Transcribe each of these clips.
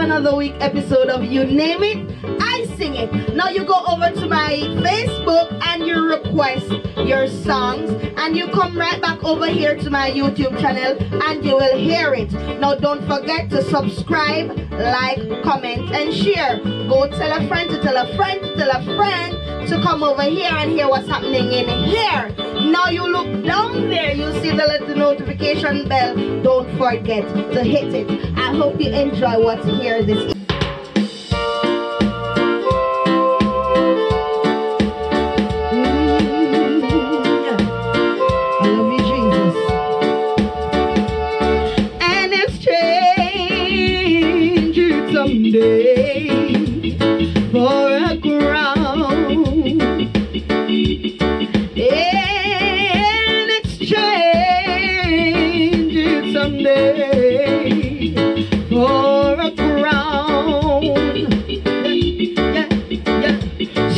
another week episode of You Name It, I Sing It. Now you go over to my Facebook and you request your songs, and you come right back over here to my YouTube channel and you will hear it. Now don't forget to subscribe, like, comment and share. Go tell a friend to tell a friend to tell a friend to come over here and hear what's happening in here. Now you look down there, you see the little notification bell. Don't forget to hit it. I hope you enjoy what's here this evening. Someday for a crown in exchange someday for a crown.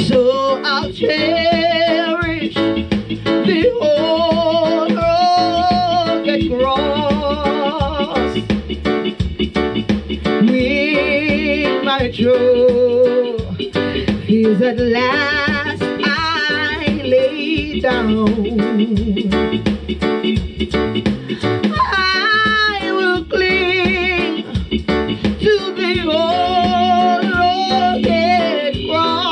So I'll cherish the whole rugged cross. My true is at last I lay down. I will cling to the old rugged cross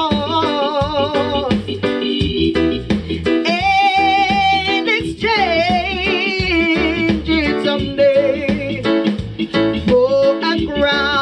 and exchange it someday for a crown.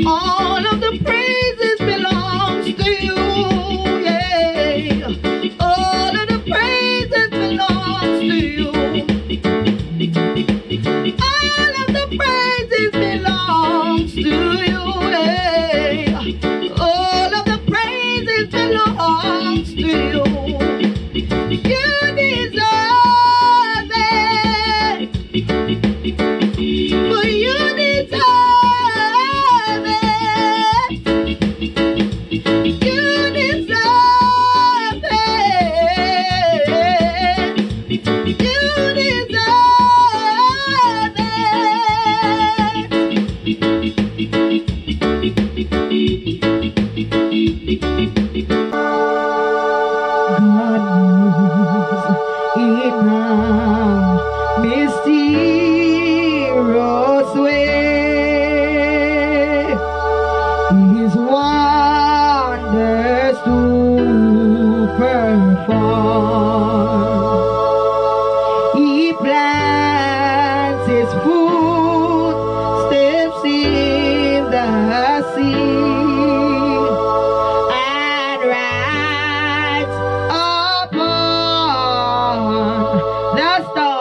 All of the praises belongs to you, yeah. All of the praises belongs to you. All of the praises belongs to you, yeah. All of the praises belongs to you. You deserve it. For you deserve. Mysterious way, His wonders to perform. He plants His footsteps in the sea and rides upon the storm.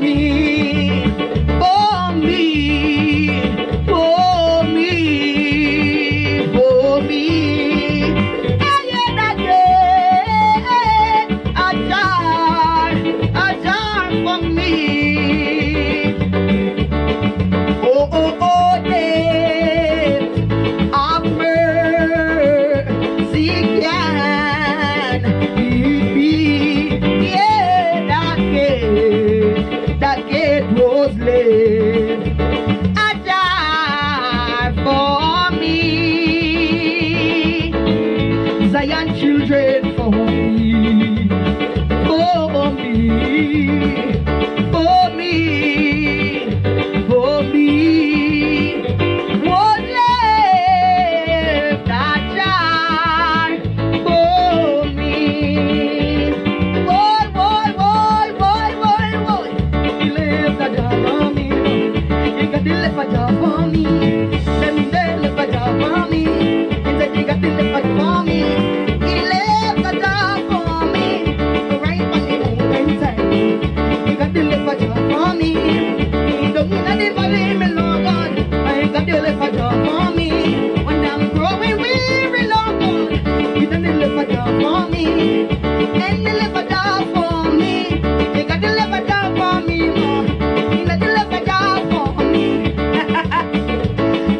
me, for me, for me, for me. And yet again, a jar for me. Oh, oh, oh, death of mercy can it be? Yeah, that gate was laid a jar for me. Zion children for me, for me, for me, for me. Was left a jar for me. Boy, boy, boy, boy, boy, boy. He left a jar for me. He got the left a jar for me. Let me left a jar for me. He said he got the left a jar for me. He left a jar for me. Right on the right time. He got the left a jar for me. He don't need any money, me Lord God. I got the left a jar for me. When I'm growing weary, Lord God, he done the left a jar for me. And the left a jar for me. He got the left a jar for me, Lord. He got the left a jar for me.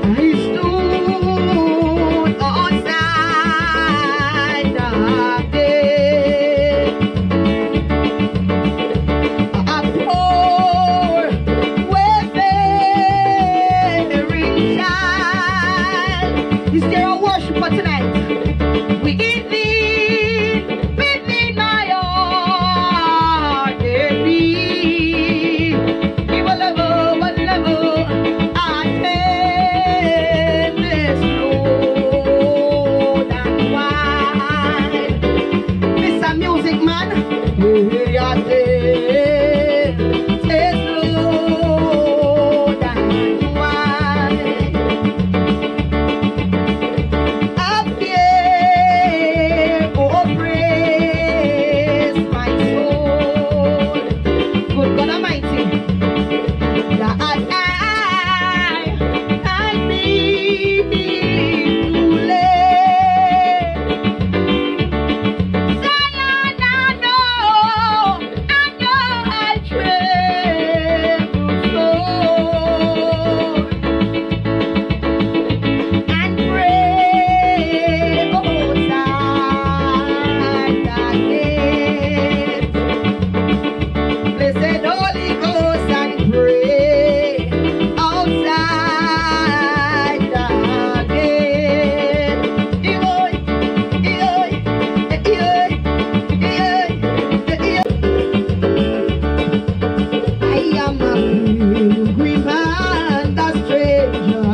I stood outside the gate. A poor, wayfaring child. Is there a worshiper tonight? We within my heart, there be. Whatever, I take this road and wide. Mr. Music Man, we are there. This road and wide. Up here, oh praise my soul. Good God Almighty, that I need to lay. Zion, I know I tremble so. And pray outside the gate. Blessed Holy Ghost and pray outside the gate. Eoy, eoy, eoy, eoy, eoy. I am a pilgrim and a stranger.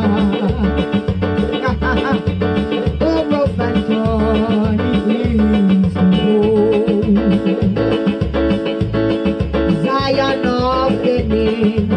Oh, rough and thorny things to go. Zion of the name